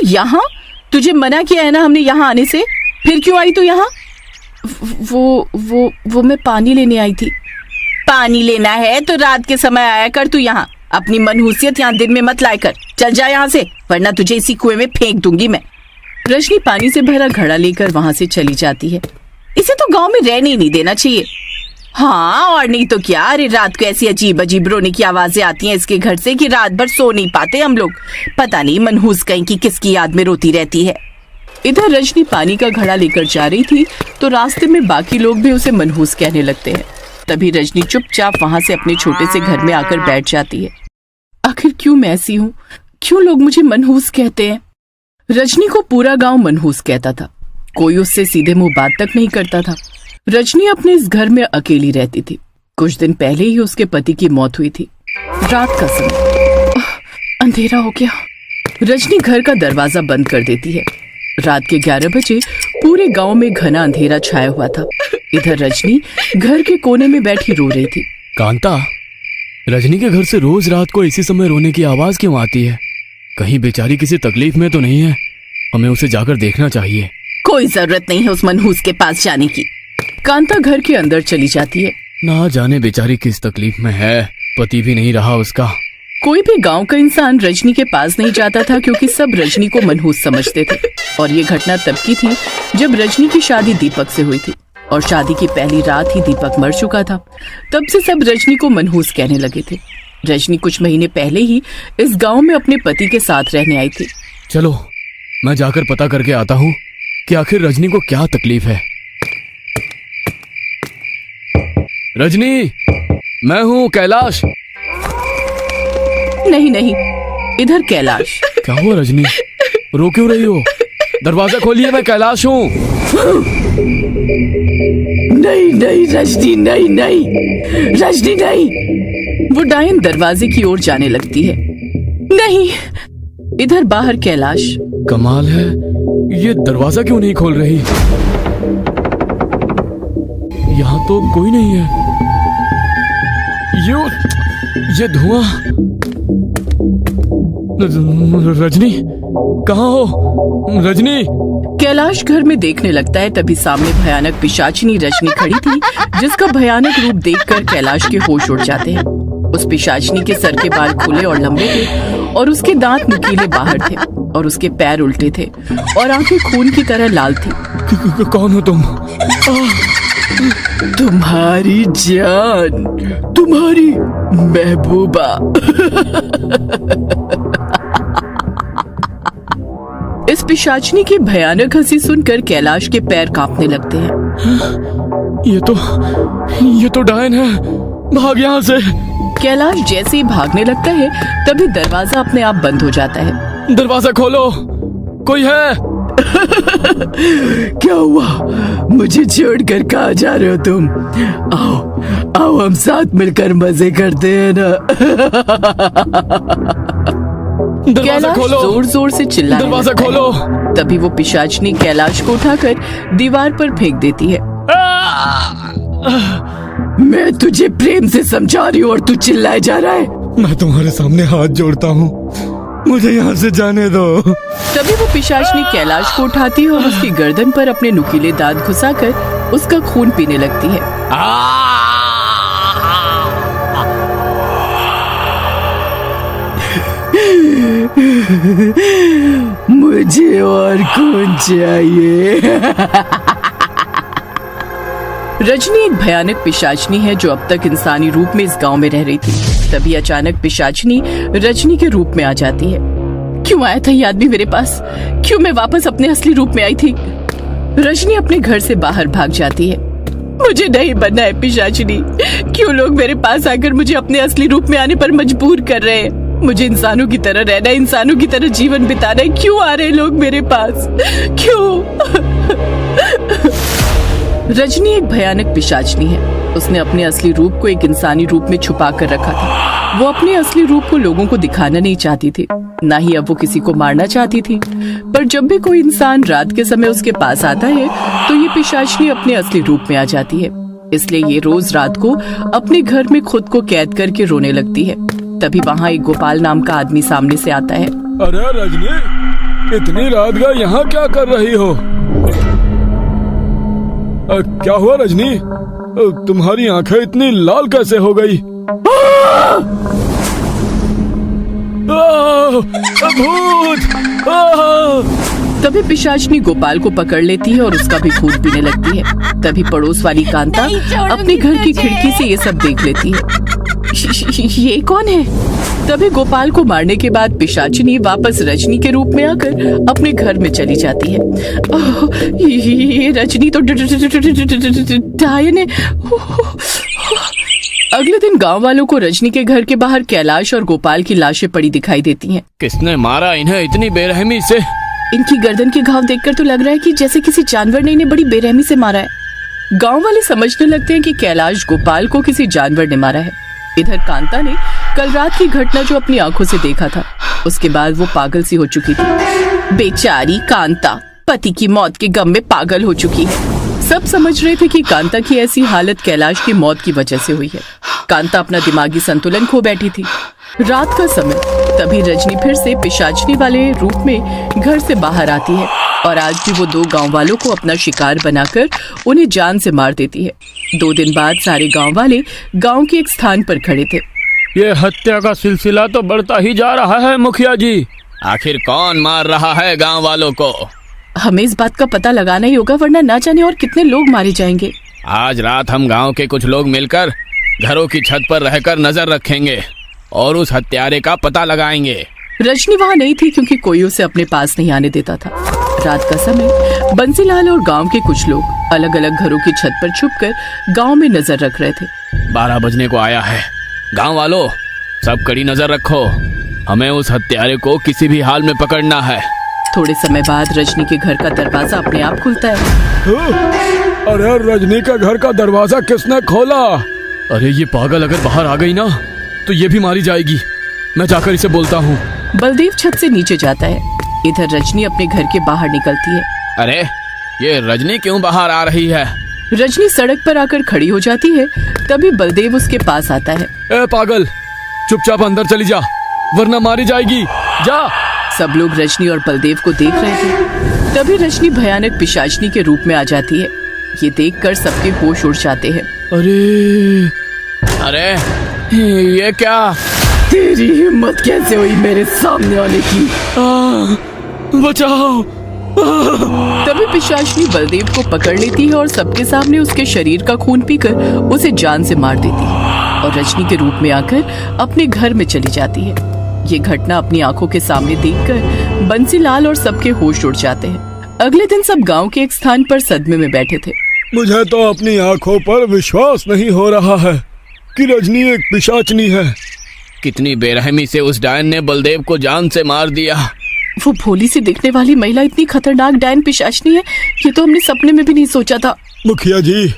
यहाँ? तुझे मना किया है ना हमने यहाँ आने से, फिर क्यों आई तू यहाँ? वो मैं पानी लेने आई थी। पानी लेना है तो रात के समय आया कर तू यहाँ। अपनी मनहूसियत यहाँ दिन में मत लाया कर। चल जा यहाँ से, वरना तुझे इसी कुएं में फेंक दूंगी मैं। रजनी पानी से भरा घड़ा लेकर वहां से चली जाती है। इसे तो गांव में रहने ही नहीं देना चाहिए। हाँ और नहीं तो क्या। अरे रात को ऐसी अजीब अजीब रोने की आवाजें आती हैं इसके घर से कि रात भर सो नहीं पाते हम लोग। पता नहीं मनहूस कहीं की किसकी याद में रोती रहती है। इधर रजनी पानी का घड़ा लेकर जा रही थी तो रास्ते में बाकी लोग भी उसे मनहूस कहने लगते हैं। तभी रजनी चुपचाप वहां से अपने छोटे से घर में आकर बैठ जाती है। आखिर क्यों मैं ऐसी हूँ? क्यों लोग मुझे मनहूस कहते हैं? रजनी को पूरा गांव मनहूस कहता था। कोई उससे सीधे मुंह बात तक नहीं करता था। रजनी अपने इस घर में अकेली रहती थी। कुछ दिन पहले ही उसके पति की मौत हुई थी। रात का समय, अंधेरा हो गया। रजनी घर का दरवाजा बंद कर देती है। रात के 11 बजे पूरे गांव में घना अंधेरा छाया हुआ था। इधर रजनी घर के कोने में बैठी रो रही थी। कांता, रजनी के घर से रोज रात को इसी समय रोने की आवाज क्यों आती है? कहीं बेचारी किसी तकलीफ में तो नहीं है? हमें उसे जाकर देखना चाहिए। कोई जरूरत नहीं है उस मनहूस के पास जाने की। कांता घर के अंदर चली जाती है। ना जाने बेचारी किस तकलीफ में है, पति भी नहीं रहा उसका। कोई भी गांव का इंसान रजनी के पास नहीं जाता था क्योंकि सब रजनी को मनहूस समझते थे। और ये घटना तब की थी जब रजनी की शादी दीपक से हुई थी और शादी की पहली रात ही दीपक मर चुका था। तब से सब रजनी को मनहूस कहने लगे थे। रजनी कुछ महीने पहले ही इस गांव में अपने पति के साथ रहने आई थी। चलो मैं जाकर पता करके आता हूँ कि आखिर रजनी को क्या तकलीफ है। रजनी, मैं हूँ कैलाश। नहीं, इधर कैलाश। क्या हुआ रजनी, रो क्यों रही हो? दरवाजा खोलिए, मैं कैलाश हूँ। नहीं रजनी, नहीं रजनी, नहीं। वो डायन दरवाजे की ओर जाने लगती है। नहीं, इधर बाहर कैलाश। कमाल है, ये दरवाजा क्यों नहीं खोल रही? यहाँ तो कोई नहीं है। ये धुआं। रजनी, कहाँ हो रजनी? कैलाश घर में देखने लगता है। तभी सामने भयानक पिशाचिनी रजनी खड़ी थी, जिसका भयानक रूप देखकर कैलाश के होश उड़ जाते हैं। उस पिशाचिनी के सर के बाल खुले और लंबे थे और उसके दांत नुकीले बाहर थे और उसके पैर उल्टे थे और आंखें खून की तरह लाल थी। कौन हो तुम? तुम्हारी जान, तुम्हारी महबूबा। इस पिशाचिनी की भयानक हंसी सुनकर कैलाश के पैर कांपने लगते हैं। ये तो डायन है, भाग यहाँ से। कैलाश जैसे ही भागने लगता है तभी दरवाजा अपने आप बंद हो जाता है। दरवाजा खोलो, कोई है? क्या हुआ? मुझे छोड़कर कहाँ जा रहे हो तुम? आओ हम साथ मिलकर मजे करते हैं ना। दरवाजा खोलो, जोर जोर से चिल्लाने दरवाजा लगता खोलो। है। तभी वो पिशाचिनी कैलाश को उठाकर दीवार पर फेंक देती है। मैं तुझे प्रेम से समझा रही हूँ और तू चिल्लाए जा रहा है। मैं तुम्हारे सामने हाथ जोड़ता हूँ, मुझे यहाँ से जाने दो। तभी वो पिशाचिनी कैलाश को उठाती है और उसकी गर्दन पर अपने नुकीले दांत घुसाकर उसका खून पीने लगती है। मुझे और खून चाहिए। रजनी एक भयानक पिशाचिनी है जो अब तक इंसानी रूप में इस गांव में रह रही थी। तभी अचानक पिशाचिनी रजनी के रूप में आ जाती है। क्यों आया था ये आदमी मेरे पास? क्यों मैं वापस अपने असली रूप में आई थी? रजनी अपने घर से बाहर भाग जाती है। मुझे नहीं बनना है पिशाचिनी। क्यों लोग मेरे पास आकर मुझे अपने असली रूप में आने पर मजबूर कर रहे हैं? मुझे इंसानों की तरह रहना है, इंसानों की तरह जीवन बिताना है। क्यों आ रहे लोग मेरे पास? क्यों? रजनी एक भयानक पिशाचिनी है। उसने अपने असली रूप को एक इंसानी रूप में छुपा कर रखा था। वो अपने असली रूप को लोगों को दिखाना नहीं चाहती थी, ना ही अब वो किसी को मारना चाहती थी। पर जब भी कोई इंसान रात के समय उसके पास आता है तो ये पिशाचिनी अपने असली रूप में आ जाती है। इसलिए ये रोज रात को अपने घर में खुद को कैद करके रोने लगती है। तभी वहाँ एक गोपाल नाम का आदमी सामने से आता है। अरे रजनी, इतनी रात गए यहाँ क्या कर रही हो? क्या हुआ रजनी? तुम्हारी आंखें इतनी लाल कैसे हो गई? भूत! तभी पिशाचनी गोपाल को पकड़ लेती है और उसका भी खून पीने लगती है। तभी पड़ोस वाली कांता अपने घर की खिड़की से ये सब देख लेती है। ये कौन है? तभी गोपाल को मारने के बाद पिशाचिनी वापस रजनी के रूप में आकर अपने घर में चली जाती है। ये रजनी तो डायन है। अगले दिन गांव वालों को रजनी के घर के बाहर कैलाश और गोपाल की लाशें पड़ी दिखाई देती हैं। किसने मारा इन्हें इतनी बेरहमी से? इनकी गर्दन के घाव देखकर तो लग रहा है कि जैसे किसी जानवर ने इन्हें बड़ी बेरहमी से मारा है। गांव वाले समझने लगते हैं कि कैलाश गोपाल को किसी जानवर ने मारा है। इधर कांता ने कल रात की घटना जो अपनी आंखों से देखा था, उसके बाद वो पागल सी हो चुकी थी। बेचारी कांता पति की मौत के गम में पागल हो चुकी है। सब समझ रहे थे कि कांता की ऐसी हालत कैलाश की मौत की वजह से हुई है। कांता अपना दिमागी संतुलन खो बैठी थी। रात का समय, तभी रजनी फिर से पिशाचनी वाले रूप में घर से बाहर आती है और आज भी वो दो गांव वालों को अपना शिकार बनाकर उन्हें जान से मार देती है। 2 दिन बाद सारे गांव वाले गांव के एक स्थान पर खड़े थे। ये हत्या का सिलसिला तो बढ़ता ही जा रहा है मुखिया जी। आखिर कौन मार रहा है गांव वालों को? हमें इस बात का पता लगाना ही होगा, वरना ना जाने और कितने लोग मारे जाएंगे। आज रात हम गांव के कुछ लोग मिलकर घरों की छत पर रहकर नजर रखेंगे और उस हत्यारे का पता लगाएंगे। रजनी वहाँ नहीं थी क्योंकि कोई उसे अपने पास नहीं आने देता था। रात का समय बंसीलाल और गांव के कुछ लोग अलग अलग घरों की छत पर छुपकर गांव में नजर रख रहे थे। 12 बजने को आया है। गांव वालों, सब कड़ी नजर रखो। हमें उस हत्यारे को किसी भी हाल में पकड़ना है। थोड़े समय बाद रजनी के घर का दरवाजा अपने आप खुलता है। अरे रजनी के घर का दरवाजा किसने खोला? अरे ये पागल अगर बाहर आ गई ना तो ये भी मारी जाएगी। मैं जाकर इसे बोलता हूँ। बलदेव छत से नीचे जाता है। इधर रजनी अपने घर के बाहर निकलती है। अरे ये रजनी क्यों बाहर आ रही है? रजनी सड़क पर आकर खड़ी हो जाती है। तभी बलदेव उसके पास आता है। ए पागल, चुपचाप अंदर चली जा वरना मारी जाएगी। जा। सब लोग रजनी और बलदेव को देख रहे थे। तभी रजनी भयानक पिशाचनी के रूप में आ जाती है। ये देखकर सबके होश उड़ जाते हैं। अरे ये क्या? तेरी हिम्मत कैसे हुई मेरे सामने आने की? बचाओ। तभी पिशाचनी बलदेव को पकड़ लेती है और सबके सामने उसके शरीर का खून पीकर उसे जान से मार देती है और रजनी के रूप में आकर अपने घर में चली जाती है। ये घटना अपनी आंखों के सामने देखकर बंसीलाल और सबके होश उड़ जाते हैं। अगले दिन सब गांव के एक स्थान पर सदमे में बैठे थे। मुझे तो अपनी आंखों पर विश्वास नहीं हो रहा है कि रजनी एक पिशाचनी है। कितनी बेरहमी से उस डायन ने बलदेव को जान से मार दिया। वो भोली सी दिखने वाली महिला इतनी खतरनाक डायन पिशाचनी है, ये तो हमने सपने में भी नहीं सोचा था। मुखिया जी,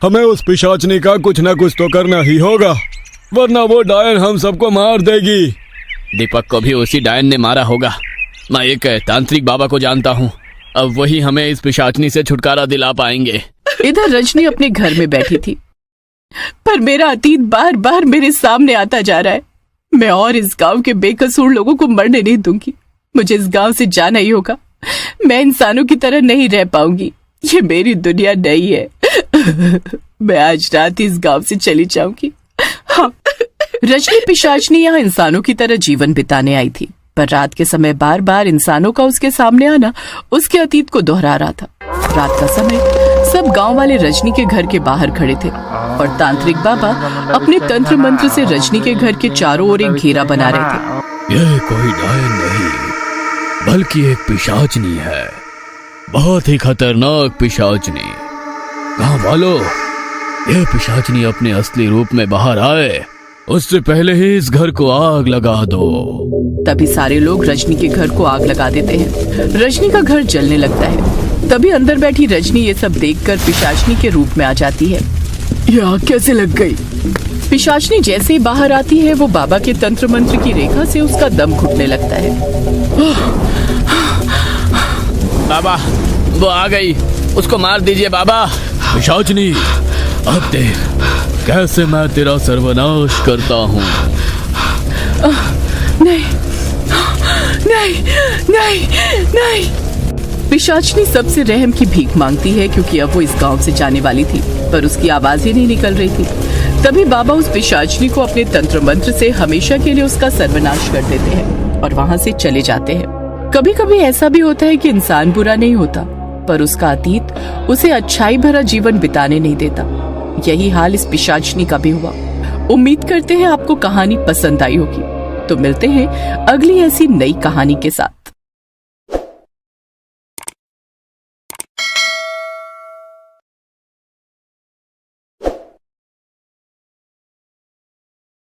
हमें उस पिशाचनी का कुछ न कुछ तो करना ही होगा, वरना वो डायन हम सबको मार देगी। दीपक को भी उसी डायन ने मारा होगा। मैं एक तांत्रिक बाबा को जानता हूँ, अब वही हमें इस पिशाचनी से छुटकारा दिला पाएंगे। इधर रजनी अपने घर में बैठी थी, पर मेरा अतीत बार बार मेरे सामने आता जा रहा है। मैं और इस गांव के बेकसूर लोगों को मरने नहीं दूंगी। मुझे इस गांव से जाना ही होगा। मैं इंसानों की तरह नहीं रह पाऊंगी। ये मेरी दुनिया नहीं है। मैं आज रात इस गांव से चली जाऊंगी। हाँ। रजनी पिशाचनी यहाँ इंसानों की तरह जीवन बिताने आई थी, पर रात के समय बार बार इंसानों का उसके सामने आना उसके अतीत को दोहरा रहा था। रात का समय सब गांव वाले रजनी के घर के बाहर खड़े थे और तांत्रिक बाबा अपने तंत्र मंत्र से रजनी के घर के चारों ओर एक घेरा बना रहे थे। यह कोई डायन नहीं बल्कि एक पिशाचनी है, बहुत ही खतरनाक पिशाचनी। गांव वालों, यह पिशाचनी अपने असली रूप में बाहर आए उससे पहले ही इस घर को आग लगा दो। तभी सारे लोग रजनी के घर को आग लगा देते हैं। रजनी का घर जलने लगता है। तभी अंदर बैठी रजनी ये सब देखकर पिशाचनी के रूप में आ जाती है। ये आग कैसे लग गई? पिशाचनी जैसे ही बाहर आती है वो बाबा के तंत्र मंत्र की रेखा से उसका दम घुटने लगता है। बाबा, वो आ गई, उसको मार दीजिए बाबा। पिशाचनी, अब देख कैसे मैं तेरा सर्वनाश करता हूँ। नहीं, नहीं नहीं नहीं। पिशाचनी सबसे रहम की भीख मांगती है क्योंकि अब वो इस गांव से जाने वाली थी, पर उसकी आवाज ही नहीं निकल रही थी। तभी बाबा उस पिशाचनी को अपने तंत्र मंत्र से हमेशा के लिए उसका सर्वनाश कर देते हैं और वहां से चले जाते हैं। कभी कभी ऐसा भी होता है कि इंसान बुरा नहीं होता, पर उसका अतीत उसे अच्छाई भरा जीवन बिताने नहीं देता। यही हाल इस पिशाचनी का भी हुआ। उम्मीद करते हैं आपको कहानी पसंद आई होगी। तो मिलते हैं अगली ऐसी नई कहानी के साथ।